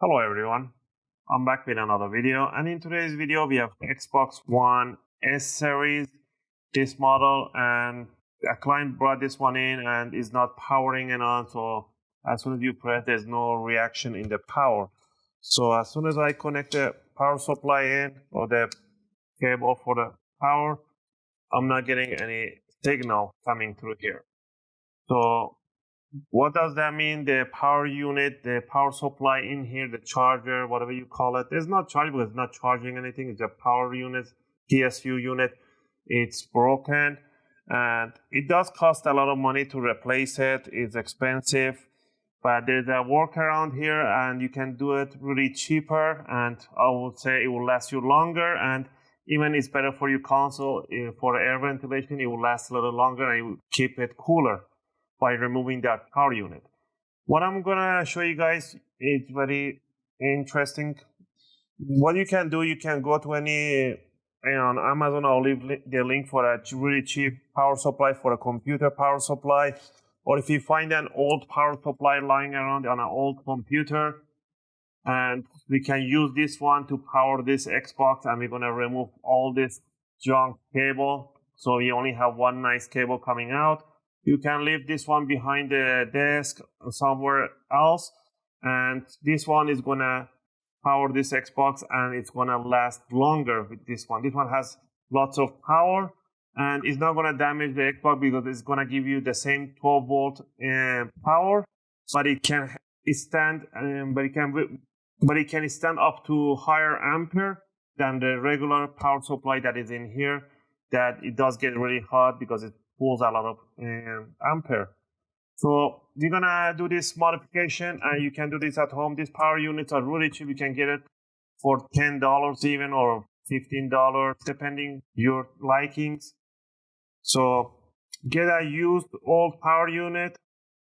Hello everyone, I'm back with another video, and in today's video we have Xbox One S series, this model, and a client brought this one in and is not powering and on, so as soon as you press there's no reaction in the power. So as soon as I connect the power supply in or the cable for the power, I'm not getting any signal coming through here. So what does that mean? The power unit, the power supply in here, the charger, whatever you call it, it's not charging because it's not charging anything. It's a power unit, PSU unit. It's broken and it does cost a lot of money to replace it. It's expensive, but there's a workaround here and you can do it really cheaper, and I would say it will last you longer, and even it's better for your console. For air ventilation, it will last a little longer and it will keep it cooler by removing that power unit. What I'm gonna show you guys is very interesting. What you can do, you can go to any on Amazon. I'll leave the link for a really cheap power supply for a computer power supply, or if you find an old power supply lying around on an old computer, and we can use this one to power this Xbox, and we're gonna remove all this junk cable, so we only have one nice cable coming out. You can leave this one behind the desk or somewhere else, and this one is gonna power this Xbox and it's gonna last longer with this one. This one has lots of power and it's not gonna damage the Xbox because it's gonna give you the same 12 volt power, but it can stand up to higher ampere than the regular power supply that is in here. That it does get really hot because it pulls a lot of ampere. So we're gonna do this modification, and you can do this at home. These power units are really cheap. You can get it for $10 even, or $15 depending your likings. So get a used old power unit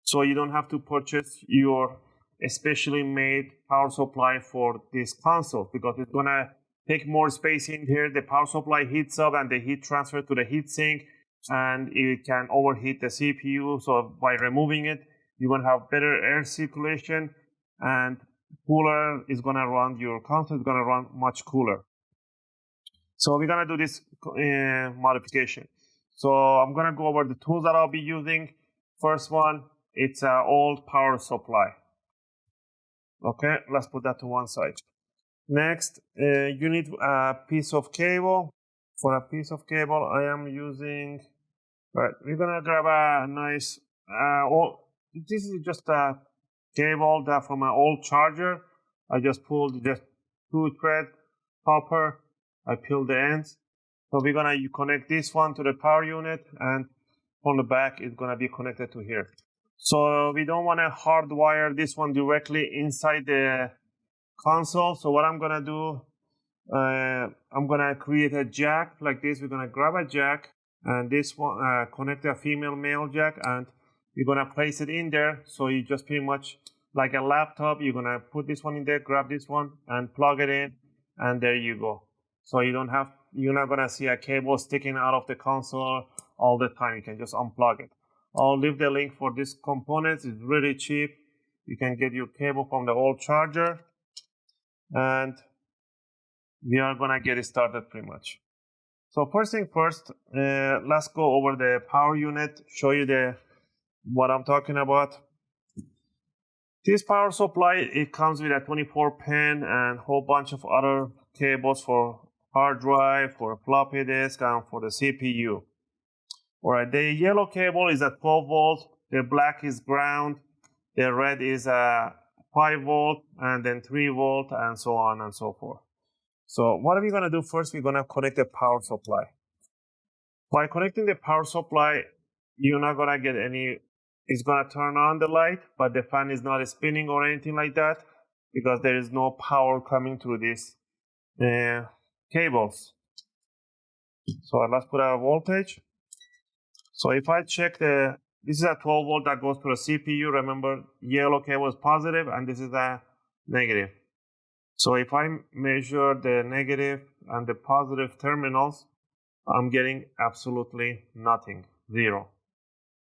so you don't have to purchase your especially made power supply for this console, because it's gonna take more space in here. The power supply heats up and the heat transfer to the heatsink, and it can overheat the CPU. So by removing it, you're going to have better air circulation, and cooler is going to run, your console is going to run much cooler. So we're going to do this modification. So I'm going to go over the tools that I'll be using. First one, it's an old power supply. Okay, let's put that to one side. Next, you need a piece of cable. For a piece of cable, I am using, right, we're gonna grab a nice, this is just a cable that from an old charger. I just pulled just 2-thread copper. I peeled the ends. So we're gonna connect this one to the power unit, and on the back it's gonna be connected to here. So we don't wanna hardwire this one directly inside the console. So what I'm gonna do, I'm gonna create a jack like this. We're gonna grab a jack, and this one connect a female male jack, and you're gonna place it in there. So you just pretty much like a laptop, you're gonna put this one in there, grab this one and plug it in, and there you go. So you're not gonna see a cable sticking out of the console all the time. You can just unplug it. I'll leave the link for this component. It's really cheap. You can get your cable from the old charger, and we are gonna get it started pretty much. So first thing first, let's go over the power unit, show you what I'm talking about. This power supply, it comes with a 24-pin and a whole bunch of other cables for hard drive, for floppy disk, and for the CPU. Alright, the yellow cable is at 12 volts, the black is ground, the red is a 5 volt, and then 3 volt, and so on and so forth. So what are we going to do first? We're going to connect the power supply. By connecting the power supply, you're not going to get any, it's going to turn on the light, but the fan is not spinning or anything like that, because there is no power coming through these cables. So let's put a voltage. So if I check this is a 12 volt that goes to the CPU. Remember, yellow cable is positive and this is a negative. So if I measure the negative and the positive terminals, I'm getting absolutely nothing, 0.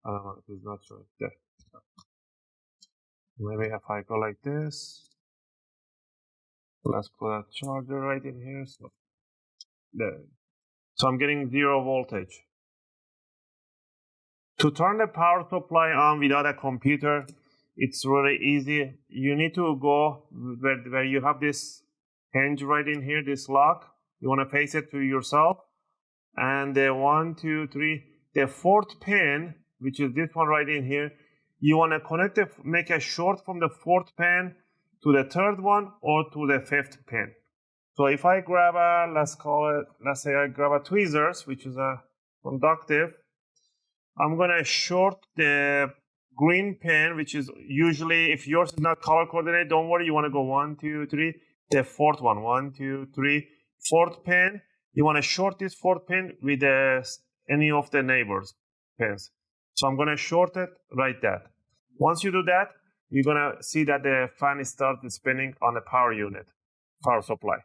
I don't know if it's not right there. Maybe if I go like this, let's put a charger right in here. So there. So I'm getting 0 voltage. To turn the power supply on without a computer, it's really easy. You need to go where you have this hinge right in here, this lock. You want to face it to yourself. And the 1, 2, 3, the fourth pin, which is this one right in here, you want to connect it, make a short from the fourth pin to the third one or to the fifth pin. So if I grab let's say I grab a tweezers, which is a conductive, I'm going to short the green pin, which is usually, if yours is not color coordinated, don't worry, you want to go 1, 2, 3, the fourth one, 1, 2, 3, fourth pin. You want to short this fourth pin with any of the neighbors pins. So I'm going to short it right that. Once you do that, you're going to see that the fan starts spinning on the power unit, power supply.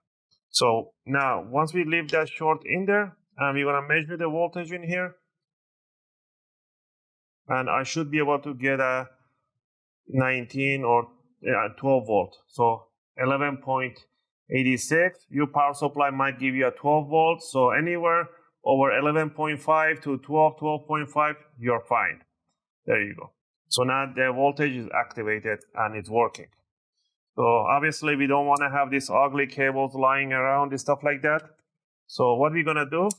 So now, once we leave that short in there, and we're going to measure the voltage in here, and I should be able to get a 19 or 12 volt. So 11.86. Your power supply might give you a 12 volts. So anywhere over 11.5 to 12.5, you're fine. There you go. So now the voltage is activated and it's working. So obviously we don't want to have these ugly cables lying around and stuff like that. So what we're going to do,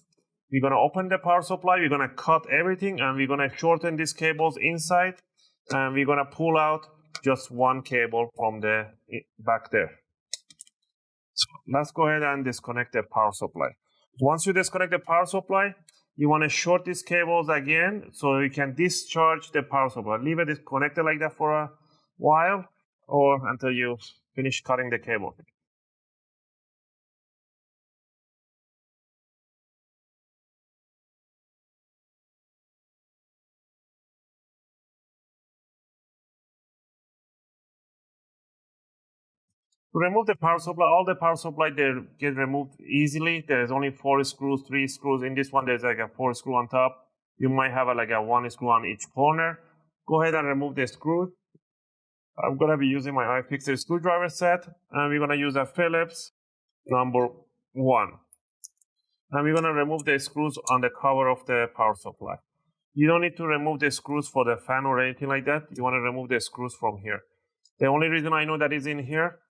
we're going to open the power supply, we're going to cut everything, and we're going to shorten these cables inside, and we're going to pull out just one cable from the back there. So let's go ahead and disconnect the power supply. Once you disconnect the power supply, you want to short these cables again so you can discharge the power supply. Leave it connected like that for a while or until you finish cutting the cable. To remove the power supply, all the power supply they get removed easily. There's only 4 screws, 3 screws. In this one, there's like a 4 screw on top. You might have like a 1 screw on each corner. Go ahead and remove the screws. I'm going to be using my UFIXTEK screwdriver set, and we're going to use a Phillips number 1. And we're going to remove the screws on the cover of the power supply. You don't need to remove the screws for the fan or anything like that. You want to remove the screws from here. The only reason I know that is in here,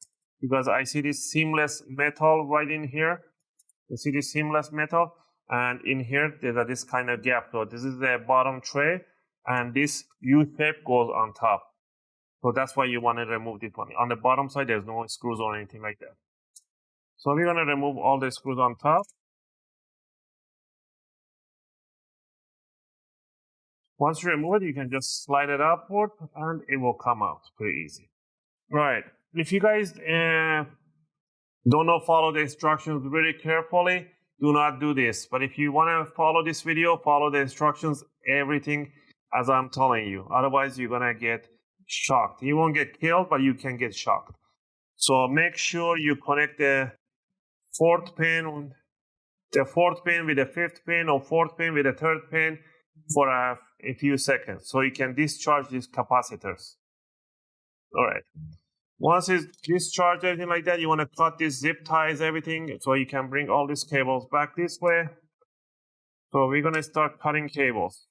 because I see this seamless metal right in here. You see this seamless metal, and in here there's this kind of gap. So this is the bottom tray, and this U-shape goes on top. So that's why you want to remove this one. On the bottom side, there's no screws or anything like that. So we're going to remove all the screws on top. Once you remove it, you can just slide it upward, and it will come out pretty easy. Right. If you guys don't know, follow the instructions really carefully, do not do this. But if you want to follow this video, follow the instructions, everything as I'm telling you. Otherwise, you're going to get shocked. You won't get killed, but you can get shocked. So make sure you connect the fourth pin with the fifth pin, or fourth pin with the third pin for a few seconds so you can discharge these capacitors. All right. Once it's discharged, everything like that, you want to cut these zip ties, everything, so you can bring all these cables back this way. So we're going to start cutting cables.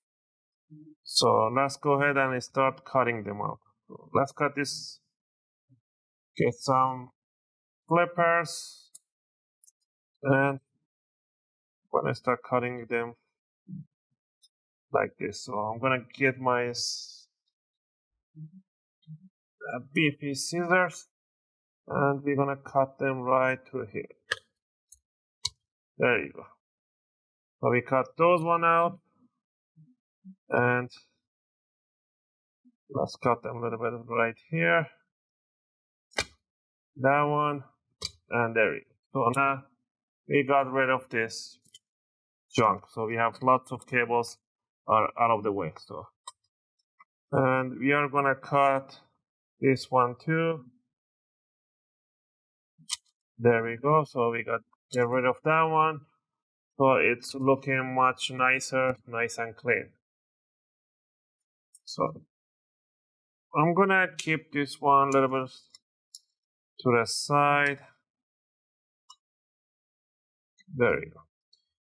So let's go ahead and start cutting them out. So let's cut this. Get some flippers. And I'm going to start cutting them like this. So I'm going to get my BP scissors, and we're going to cut them right through here. There you go. So we cut those one out, and let's cut them a little bit right here. That one, and there you go. So now we got rid of this junk. So we have lots of cables are out of the way. So, and we are gonna cut this one too. There we go. So we get rid of that one. So it's looking much nicer, nice and clean. So I'm gonna keep this one a little bit to the side. There you go.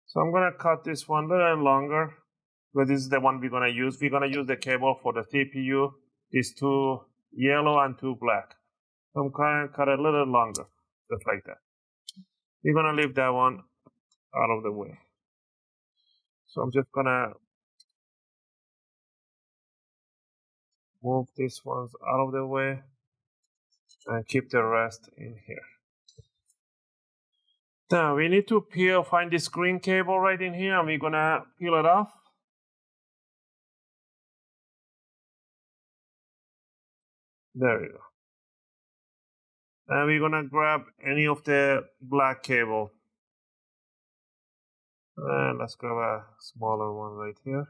So I'm gonna cut this one a little longer, but this is the one we're gonna use. We're gonna use the cable for the CPU. These two yellow and two black. So I'm gonna cut a little longer, just like that. We're gonna leave that one out of the way. So I'm just gonna move these ones out of the way and keep the rest in here. Now we need to find this green cable right in here, and we're gonna peel it off. There we go. And we're gonna grab any of the black cable. And let's grab a smaller one right here.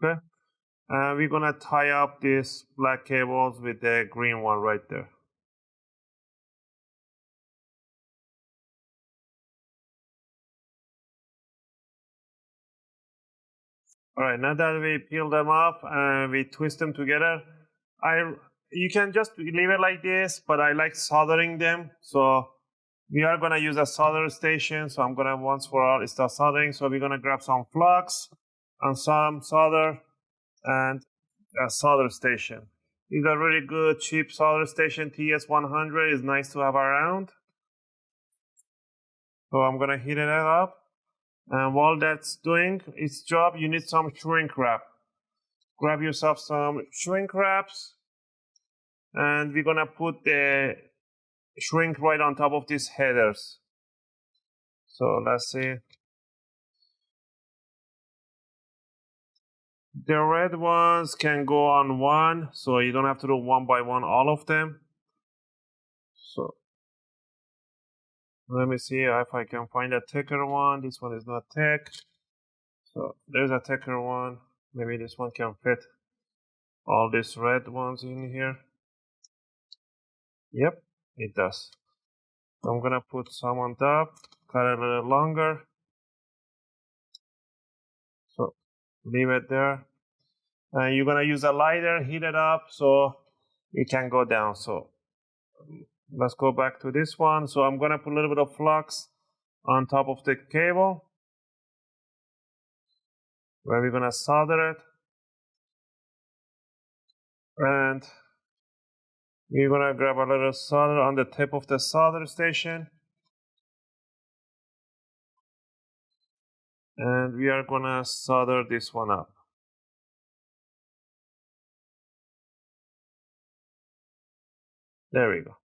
Okay. And we're gonna tie up these black cables with the green one right there. All right, now that we peel them off and we twist them together, you can just leave it like this, but I like soldering them. So we are gonna use a solder station. So I'm gonna once for all start soldering. So we're gonna grab some flux and some solder and a solder station. These are really good, cheap solder station. TS100 is nice to have around. So I'm gonna heat it up. And while that's doing its job, you need some shrink wrap. Grab yourself some shrink wraps, and we're gonna put the shrink right on top of these headers. So let's see. The red ones can go on one, so you don't have to do one by one all of them. So let me see if I can find a thicker one. This one is not thick. So there's a thicker one. Maybe this one can fit all these red ones in here. Yep, it does. So I'm gonna put some on top, cut it a little longer. So leave it there. And you're gonna use a lighter, heat it up so it can go down. So let's go back to this one. So I'm gonna put a little bit of flux on top of the cable, where we're gonna solder it. And we're gonna grab a little solder on the tip of the solder station. And we are gonna solder this one up. There we go.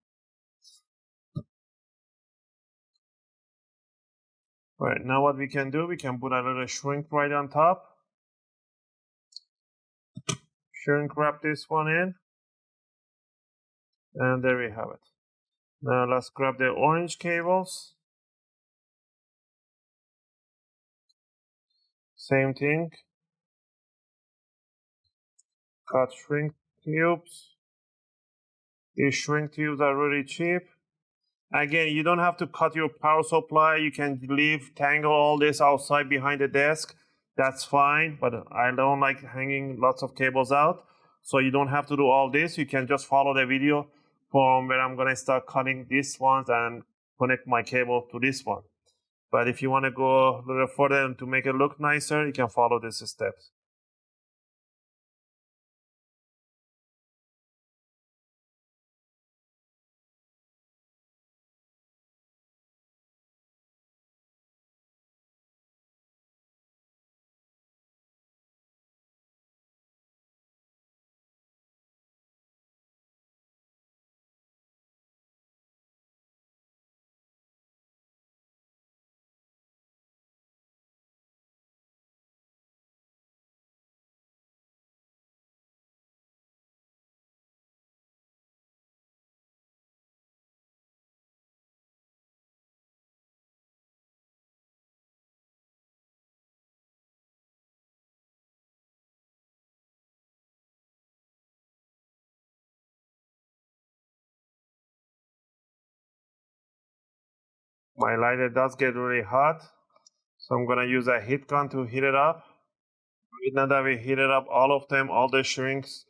All right, now what we can do, we can put a little shrink right on top. Shrink wrap this one in. And there we have it. Now let's grab the orange cables. Same thing. Cut shrink tubes. These shrink tubes are really cheap. Again, you don't have to cut your power supply. You can tangle all this outside behind the desk. That's fine, but I don't like hanging lots of cables out. So you don't have to do all this. You can just follow the video from where I'm gonna start cutting these ones and connect my cable to this one. But if you wanna go a little further and to make it look nicer, you can follow these steps. My lighter does get really hot, so I'm gonna use a heat gun to heat it up. Now that we heat it up, all of them, all the shrinks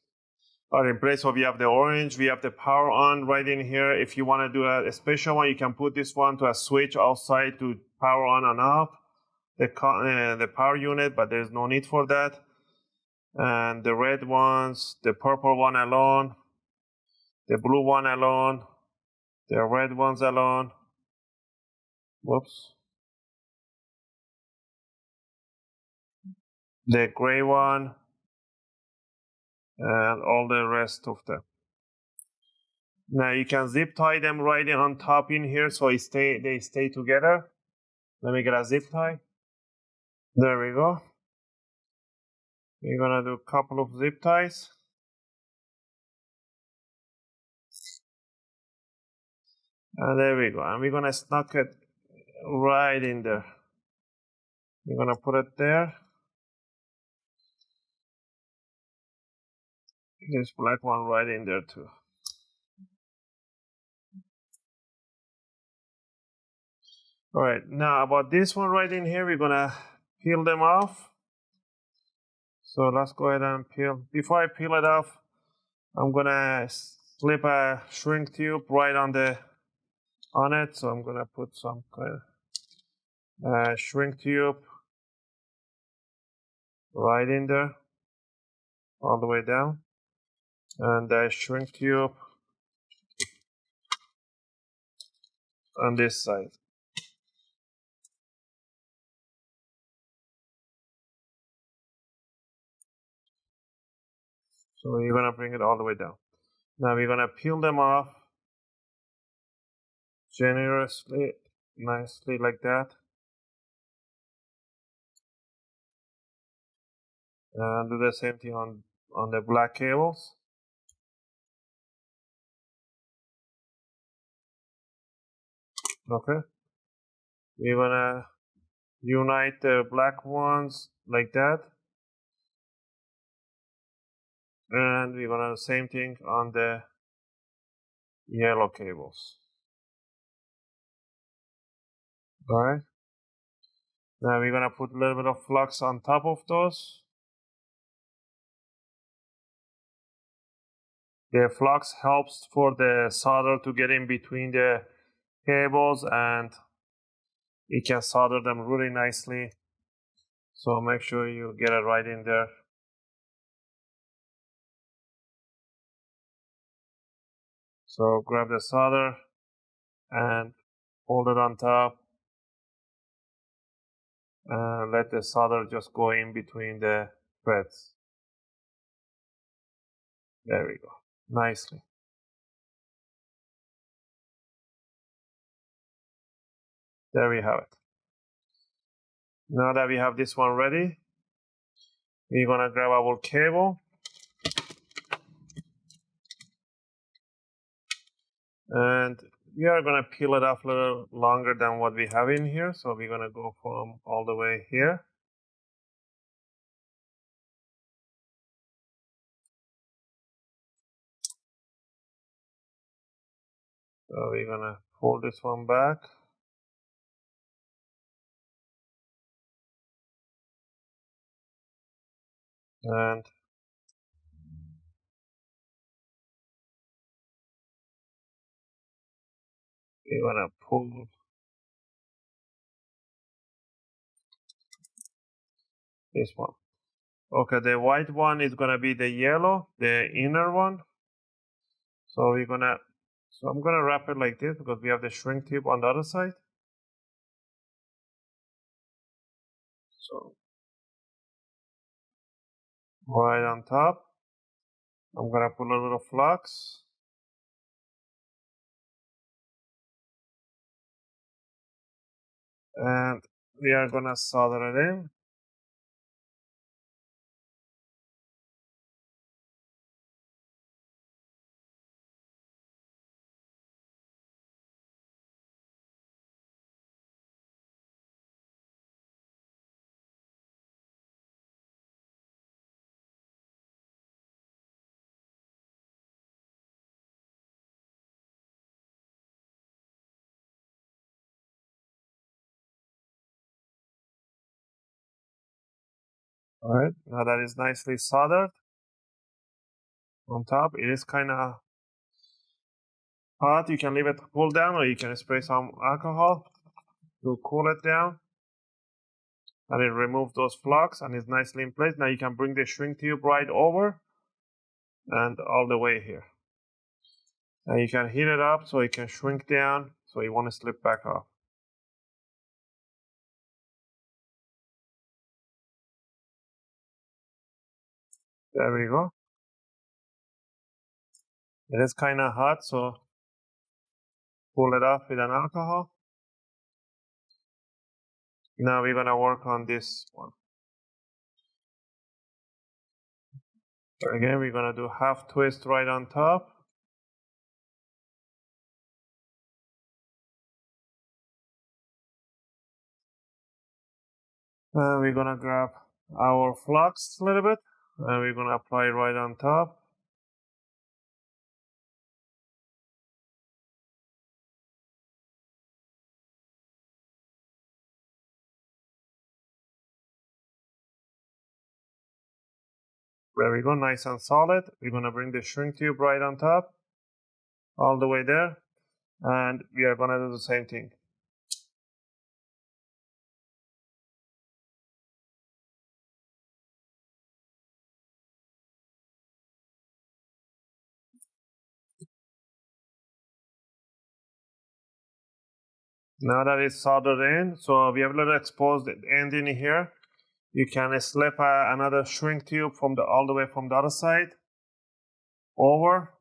are in place. So we have the orange, we have the power on right in here. If you want to do a special one, you can put this one to a switch outside to power on and off the power unit, but there's no need for that. And the red ones, the purple one alone, the blue one alone, the red ones alone. Whoops. The gray one, and all the rest of them. Now you can zip tie them right on top in here so they stay together. Let me get a zip tie. There we go. We're gonna do a couple of zip ties. And there we go. And we're gonna snug it right in there. We're gonna put it there. This black one right in there too. All right, now about this one right in here, we're gonna peel them off. So let's go ahead and peel. Before I peel it off, I'm gonna slip a shrink tube right on it. So I'm gonna put some kind of shrink tube right in there, all the way down, and a shrink tube on this side. So you're gonna bring it all the way down. Now we're gonna peel them off generously, nicely like that. And do the same thing on the black cables. Okay. We're gonna unite the black ones like that. And we're gonna do the same thing on the yellow cables. Alright. Now we're gonna put a little bit of flux on top of those. The flux helps for the solder to get in between the cables, and it can solder them really nicely. So make sure you get it right in there. So grab the solder and hold it on top, and let the solder just go in between the threads. There we go, nicely. There we have it. Now that we have this one ready, we're gonna grab our cable and we are gonna peel it off a little longer than what we have in here. So we're gonna go from all the way here. So we're gonna pull this one back. And we're gonna pull this one. Okay, the white one is gonna be the yellow, the inner one. So I'm gonna wrap it like this because we have the shrink tube on the other side. So right on top, I'm gonna put a little flux. And we are gonna solder it in. All right, now that is nicely soldered on top. It is kind of hot. You can leave it cool down, or you can spray some alcohol to cool it down. And it removes those flux and it's nicely in place. Now you can bring the shrink tube right over and all the way here. And you can heat it up so it can shrink down so it won't slip back off. There we go. It is kind of hot, so pull it off with an alcohol. Now we're going to work on this one. Again, we're going to do half twist right on top. And we're going to grab our flux a little bit, and we're going to apply it right on top. There we go, nice and solid. We're going to bring the shrink tube right on top, all the way there, and we are going to do the same thing. Now that it's soldered in, so we have a little exposed end in here. You can slip another shrink tube from all the way from the other side over.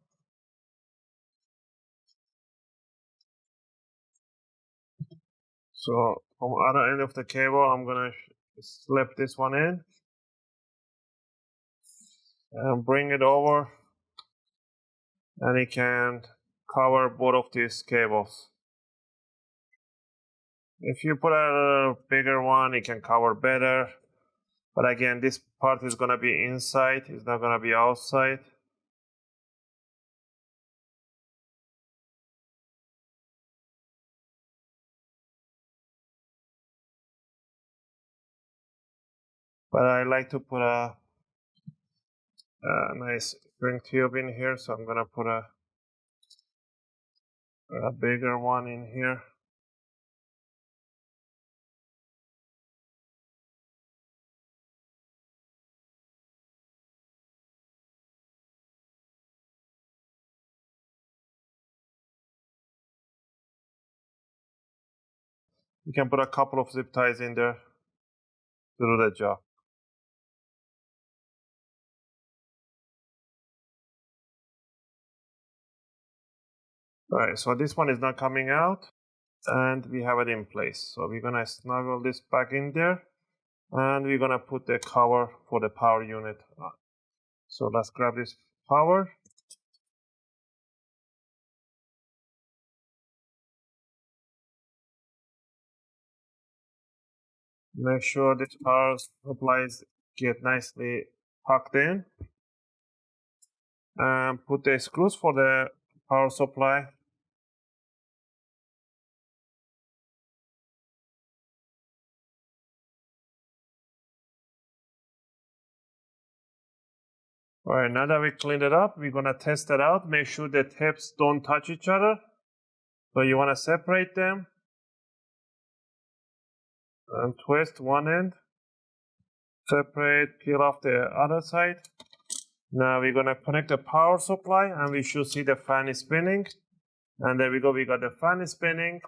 So from the other end of the cable, I'm gonna slip this one in and bring it over, and it can cover both of these cables. If you put a bigger one, it can cover better. But again, this part is gonna be inside, it's not gonna be outside. But I like to put a nice shrink tube in here, so I'm gonna put a bigger one in here. You can put a couple of zip ties in there to do the job. Alright, so this one is not coming out, and we have it in place. So we're gonna snuggle this back in there, and we're gonna put the cover for the power unit on. So let's grab this power. Make sure this power supplies get nicely tucked in. And put the screws for the power supply. Alright, now that we cleaned it up, we're gonna test it out. Make sure the tips don't touch each other. So you wanna separate them. And twist one end. Separate, peel off the other side. Now we're gonna connect the power supply, and we should see the fan is spinning. And there we go, we got the fan is spinning.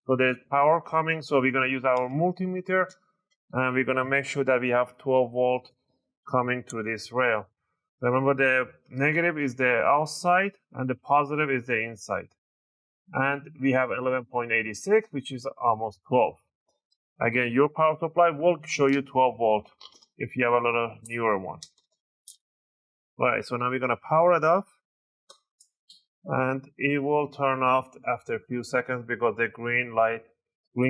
So there's power coming, so we're gonna use our multimeter, and we're gonna make sure that we have 12 volt coming through this rail. Remember, the negative is the outside and the positive is the inside. And we have 11.86, which is almost 12. Again, your power supply will show you 12 volt if you have a little newer one. All right, so now we're gonna power it off, and it will turn off after a few seconds because the green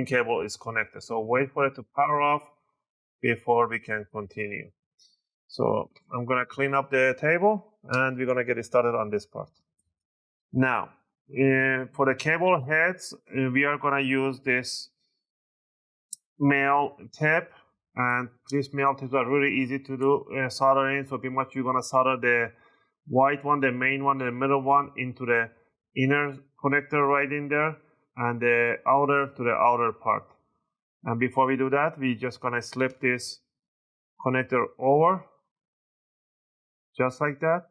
cable is connected. So wait for it to power off before we can continue. So I'm gonna clean up the table, and we're gonna get started on this part. Now, for the cable heads, we are gonna use this male tip, And these melters are really easy to do soldering. So pretty much you're gonna solder the white one, the main one, the middle one into the inner connector right in there, and the outer to the outer part. And before we do that, we just gonna slip this connector over, just like that.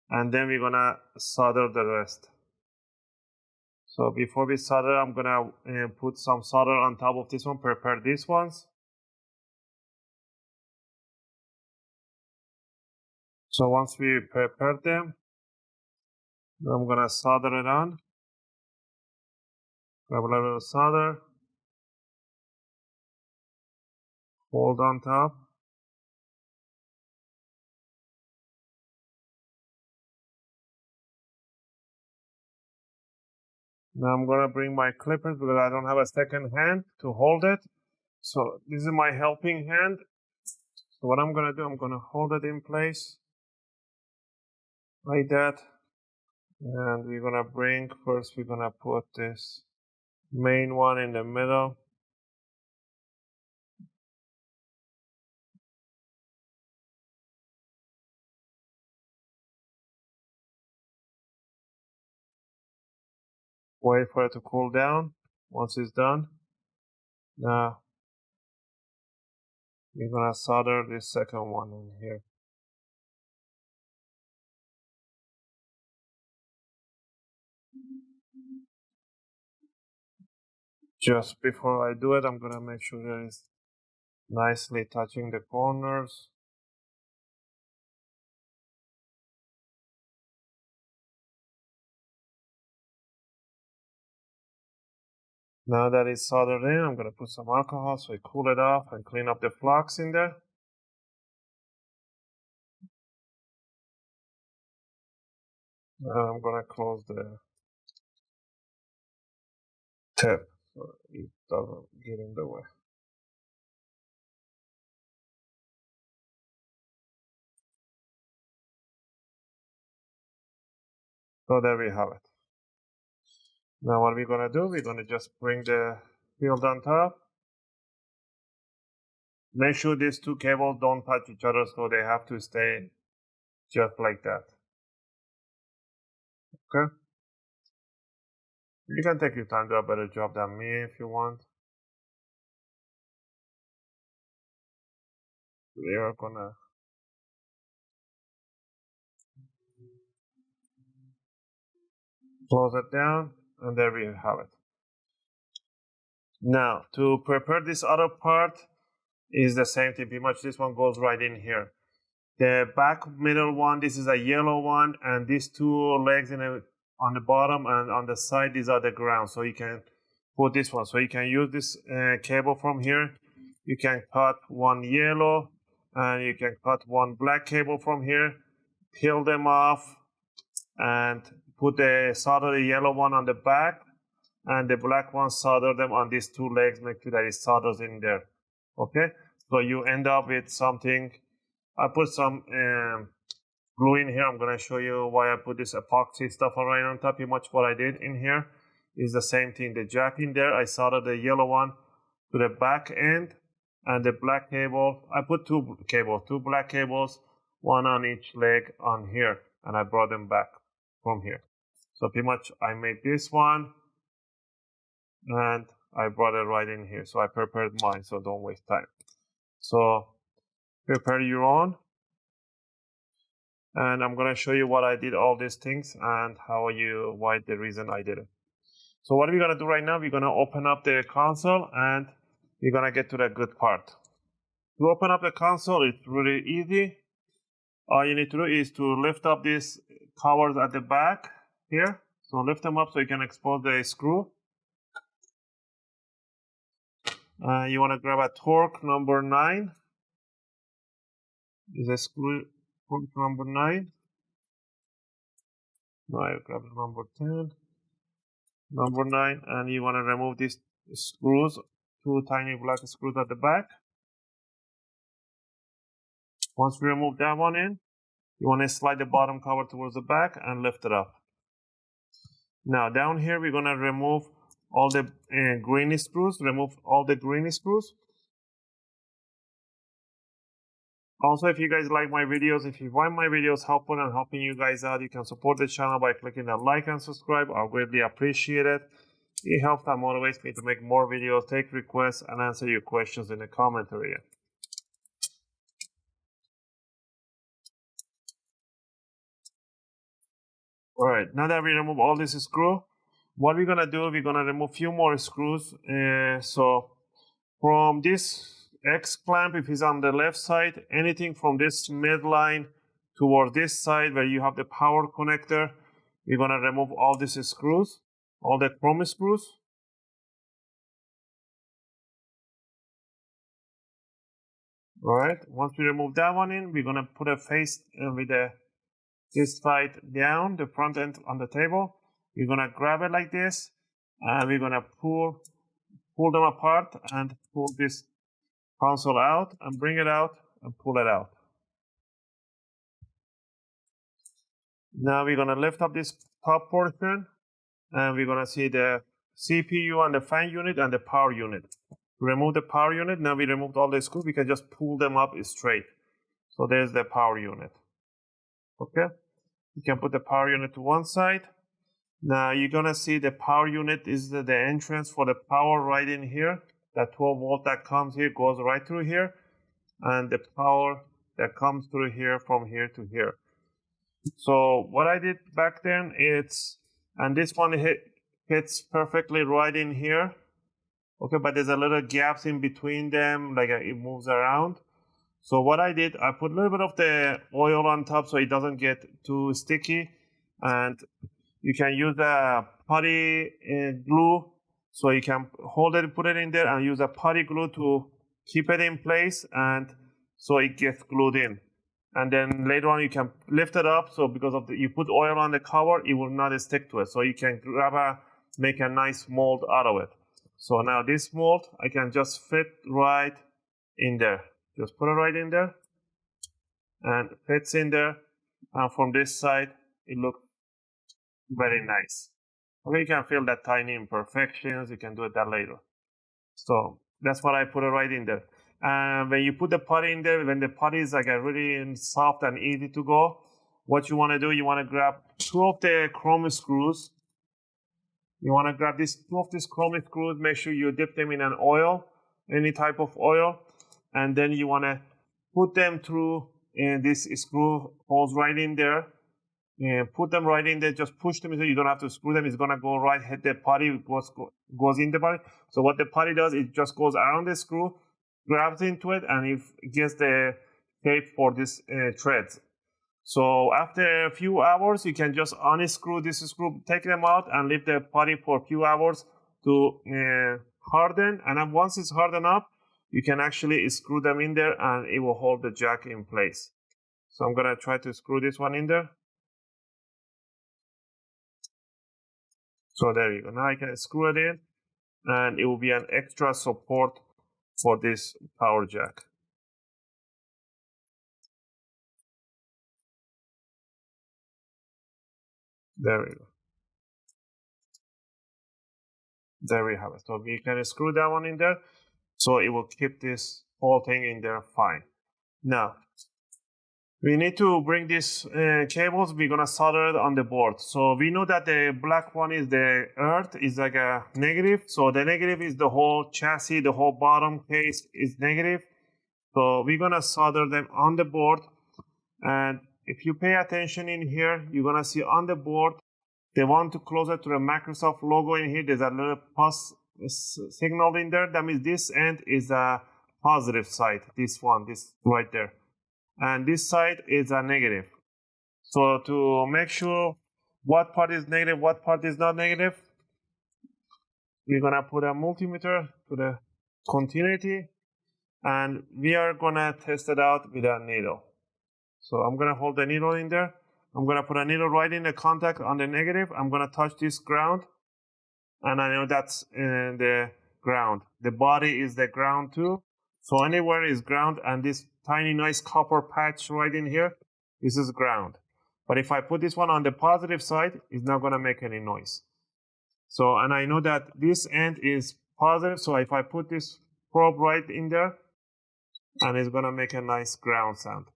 And then we're gonna solder the rest. So before we solder, I'm gonna put some solder on top of this one, prepare these ones. So once we prepare them, I'm gonna solder it on. Grab a little solder, hold on top. Now I'm gonna bring my clippers because I don't have a second hand to hold it. So this is my helping hand. So what I'm gonna do, I'm gonna hold it in place like that. And we're gonna bring, first we're gonna put this main one in the middle. Wait for it to cool down. Once it's done, now we're gonna solder this second one in here. Just before I do it, I'm gonna make sure that it's nicely touching the corners. Now that it's soldered in, I'm gonna put some alcohol so it cool it off and clean up the flux in there. Now I'm gonna close the tip so it doesn't get in the way. So there we have it. Now what we're gonna do, we're gonna just bring the field on top. Make sure these two cables don't touch each other, so they have to stay just like that. Okay? You can take your time, do a better job than me if you want. We are gonna close it down, and there we have it. Now, to prepare this other part is the same thing. Pretty much this one goes right in here. The back middle one, this is a yellow one, and these two legs on the bottom and on the side, these are the ground. So you can put this one. So you can use this cable from here. You can cut one yellow, and you can cut one black cable from here, peel them off, and put the solder the yellow one on the back, and the black one solder them on these two legs, make sure that it solders in there. Okay, so you end up with something. I put some glue in here. I'm gonna show you why I put this epoxy stuff right on top. Pretty much what I did in here is the same thing. The jack in there, I soldered the yellow one to the back end, and the black cable, I put two black cables, one on each leg on here, and I brought them back from here. So pretty much I made this one, and I brought it right in here. So I prepared mine, so don't waste time. So prepare your own, and I'm gonna show you what I did all these things and why the reason I did it. So what we're gonna do right now, we're gonna open up the console and we're gonna get to the good part. To open up the console, it's really easy. All you need to do is to lift up these covers at the back here. So lift them up so you can expose the screw. You want to grab a torque number 9. Is a screw torque number 9. Now I grab number 10, number 9, and you want to remove these screws, two tiny black screws at the back. Once we remove that one in, you want to slide the bottom cover towards the back and lift it up. Now down here, we're going to remove all the greeny screws. Remove all the greeny screws. Also, if you guys like my videos, if you find my videos helpful and helping you guys out, you can support the channel by clicking the like and subscribe. I greatly appreciate it. It helps and motivates me to make more videos, take requests, and answer your questions in the comment area. Alright, now that we remove all this screw, what we're gonna do, we're gonna remove a few more screws. So from this X clamp, if it's on the left side, anything from this midline toward this side where you have the power connector, we're gonna remove all these screws, all the chrome screws. Alright, once we remove that one in, we're gonna put a face with this side down, the front end on the table. We're gonna grab it like this, and we're gonna pull them apart and pull this console out and bring it out and pull it out. Now we're gonna lift up this top portion, and we're gonna see the CPU and the fan unit and the power unit. Remove the power unit. Now we removed all the screws. We can just pull them up straight. So there's the power unit. Okay, you can put the power unit to one side. Now you're gonna see the power unit is the entrance for the power right in here. That 12 volt that comes here goes right through here, and the power that comes through here from here to here. So what I did back then, and this one hits perfectly right in here. Okay, but there's a little gaps in between them, like it moves around. So what I did, I put a little bit of the oil on top so it doesn't get too sticky, and you can use the putty glue, so you can hold it, put it in there, and use a putty glue to keep it in place, and so it gets glued in. And then later on you can lift it up, so because of you put oil on the cover, it will not stick to it. So you can make a nice mold out of it. So now this mold, I can just fit right in there. Just put it right in there, and fits in there. And from this side, it looks very nice. Okay, you can feel that tiny imperfections. You can do it that later. So that's what I put it right in there. And when you put the putty in there, when the putty is like a really soft and easy to go, what you want to do, you want to grab two of the chrome screws. You want to grab two of these chrome screws. Make sure you dip them in an oil, any type of oil, and then you want to put them through this screw holes right in there. And put them right in there. Just push them so you don't have to screw them. It's gonna go right, hit the putty, goes in the putty. So what the putty does, it just goes around the screw, grabs into it, and it gets the shape for this threads. So after a few hours, you can just unscrew this screw, take them out, and leave the putty for a few hours to harden. And then once it's hardened up, you can actually screw them in there, and it will hold the jack in place. So I'm gonna try to screw this one in there. So there you go. Now I can screw it in, and it will be an extra support for this power jack. There we go. There we have it. So we can screw that one in there, so it will keep this whole thing in there fine. Now, we need to bring these cables. We're gonna solder it on the board. So we know that the black one is the earth, is like a negative. So the negative is the whole chassis, the whole bottom case is negative. So we're gonna solder them on the board. And if you pay attention in here, you're gonna see on the board, they want to close it to the Microsoft logo in here. There's a little plus signal in there. That means this end is a positive side. This one, this right there. And this side is a negative. So to make sure what part is negative, what part is not negative, we're gonna put a multimeter to the continuity, and we are gonna test it out with a needle. So I'm gonna hold the needle in there. I'm gonna put a needle right in the contact on the negative. I'm gonna touch this ground, and I know that's the ground. The body is the ground too. So anywhere is ground, and this tiny nice copper patch right in here, this is ground. But if I put this one on the positive side, it's not gonna make any noise. So, and I know that this end is positive, so if I put this probe right in there, and it's gonna make a nice ground sound.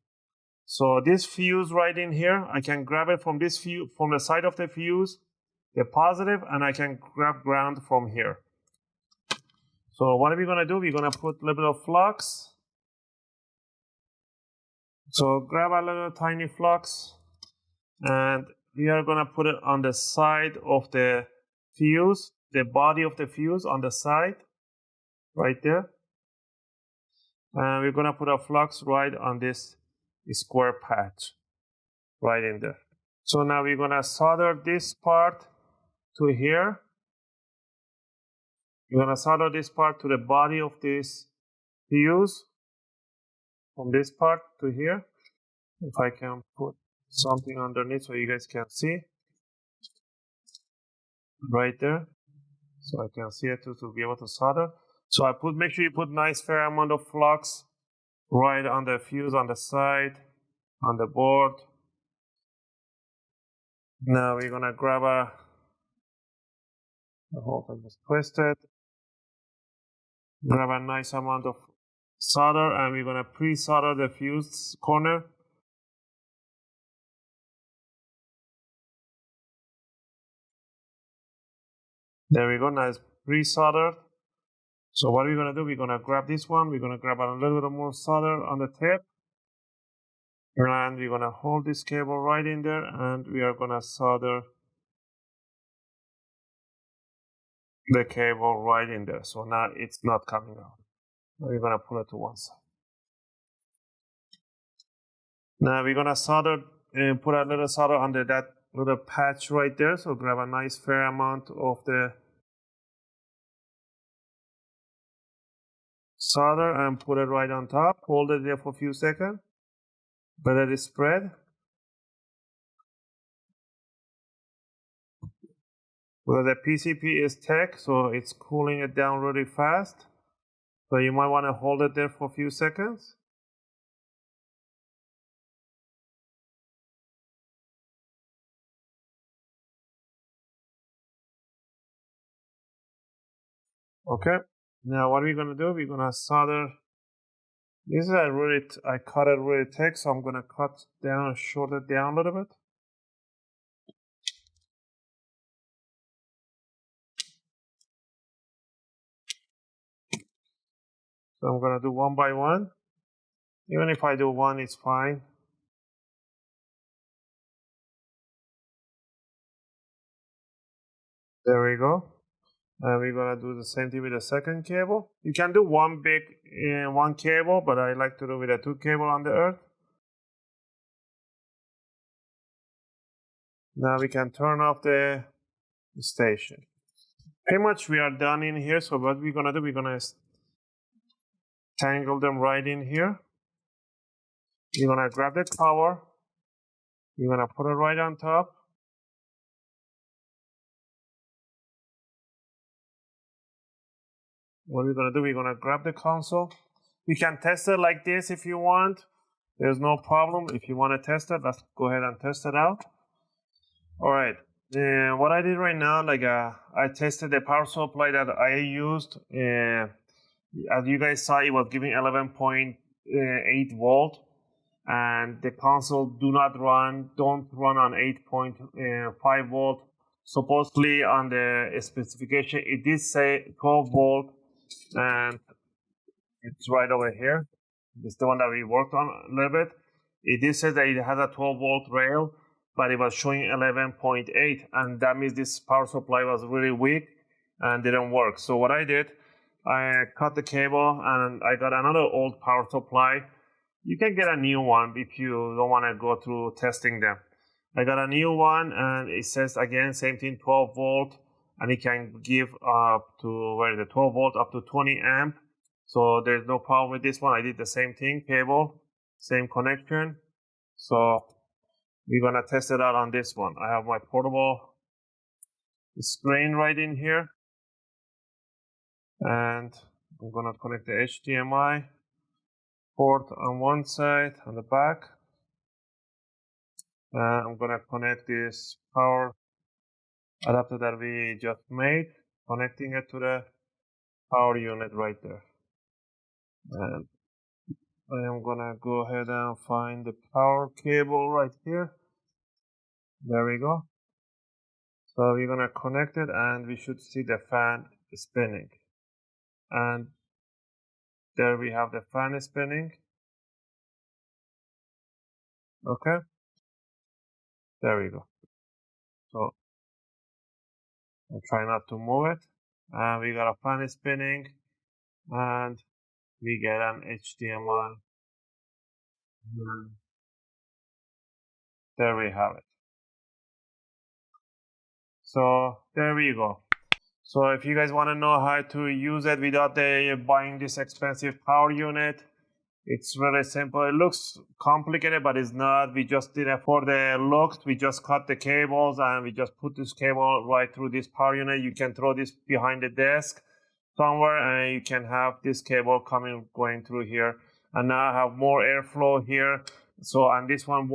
So this fuse right in here, I can grab it from this fuse, from the side of the fuse, the positive, and I can grab ground from here. So what are we gonna do? We're gonna put a little bit of flux. So grab a little tiny flux, and we are gonna put it on the side of the fuse, the body of the fuse on the side, right there. And we're gonna put a flux right on this square patch, right in there. So now we're gonna solder this part to here. We're gonna solder this part to the body of this fuse, from this part to here. If I can put something underneath so you guys can see, right there, so I can see it to be able to solder. So I make sure you put nice fair amount of flux right on the fuse on the side, on the board. Now we're gonna grab the whole thing is twisted. Grab a nice amount of solder, and we're gonna pre-solder the fuse corner. There we go, now it's pre-soldered. So what we're gonna do, we're gonna grab this one, we're gonna grab a little bit more solder on the tip, and we're gonna hold this cable right in there, and we are gonna solder the cable right in there. So now it's not coming out. We're gonna pull it to one side. Now we're gonna solder and put a little solder under that little patch right there. So grab a nice fair amount of the solder and put it right on top. Hold it there for a few seconds. Let it spread. Well, the PCP is tech, so it's cooling it down really fast. So you might want to hold it there for a few seconds. Okay. Now what we're gonna do? We're gonna solder. This is I cut it really thick, so I'm gonna cut down and short it down a little bit. So I'm gonna do one by one. Even if I do one, it's fine. There we go. And we're gonna do the same thing with the second cable. You can do one big one cable, but I like to do with a two cable on the earth. Now we can turn off the station. Pretty much we are done in here. So what we're gonna do, we're gonna tangle them right in here. You're gonna grab the cover. You're gonna put it right on top. What we're gonna do, we're gonna grab the console. You can test it like this if you want. There's no problem. If you want to test it, let's go ahead and test it out. All right. What I did right now, I tested the power supply that I used. As you guys saw, it was giving 11.8 volt, and the console don't run on 8.5 volt. Supposedly on the specification, it did say 12 volt, and it's right over here. It's the one that we worked on a little bit. It did say that it has a 12 volt rail, but it was showing 11.8, and that means this power supply was really weak and didn't work. So what I did, I cut the cable and I got another old power supply. You can get a new one if you don't want to go through testing them. I got a new one, and it says again, same thing, 12 volt, and it can give up to 12 volt up to 20 amp. So there's no problem with this one. I did the same thing, cable, same connection. So we're gonna test it out on this one. I have my portable screen right in here, and I'm gonna connect the HDMI port on one side, on the back. I'm gonna connect this power adapter that we just made, connecting it to the power unit right there. And I am gonna go ahead and find the power cable right here. There we go. So we're gonna connect it and we should see the fan spinning. And there we have the fan spinning. Okay, there we go. So I'll try not to move it. And we got a fan spinning and we get an HDMI. There we have it. So there we go. So if you guys want to know how to use it without buying this expensive power unit, it's really simple. It looks complicated, but it's not. We just did it for the looks. We just cut the cables and we just put this cable right through this power unit. You can throw this behind the desk somewhere and you can have this cable going through here. And now I have more airflow here. So, and this one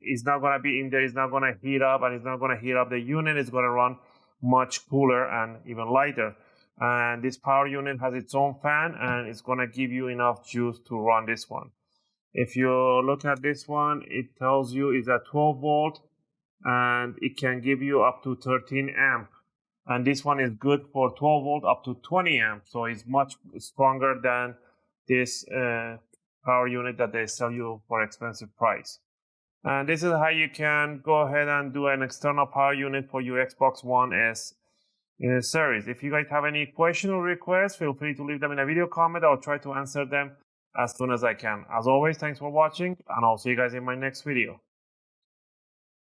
is not going to be in there. It's not going to heat up, and it's not going to heat up the unit. It's going to run much cooler and even lighter. And this power unit has its own fan, and it's going to give you enough juice to run this one. If you look at this one, it tells you it's a 12 volt and it can give you up to 13 amp. And this one is good for 12 volt up to 20 amp. So it's much stronger than this power unit that they sell you for expensive price. And this is how you can go ahead and do an external power unit for your Xbox One S series. If you guys have any question or requests, feel free to leave them in a video comment. I'll try to answer them as soon as I can. As always, thanks for watching, and I'll see you guys in my next video.